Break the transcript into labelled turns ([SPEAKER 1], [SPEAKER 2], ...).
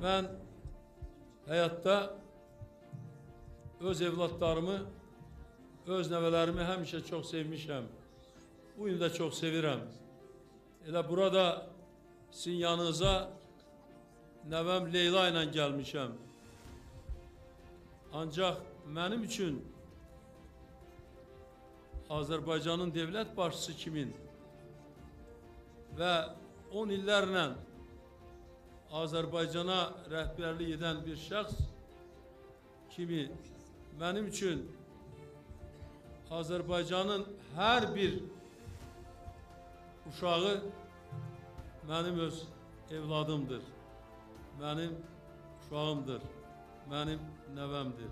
[SPEAKER 1] Ben hayatta öz evlatlarımı, öz nəvələrimi həmişə çox sevmişəm. Bu gün də çox sevirəm. Elə burada sizin yanınıza nəvəm Leyla ilə gəlmişəm. Ancaq mənim üçün Azərbaycanın devlət başçısı kimin və 10 illərlə Azərbaycana rəhbərlik edən bir şəxs kimi mənim üçün Azərbaycanın hər bir uşağı mənim öz evladımdır, mənim uşağımdır, mənim nəvəmdir.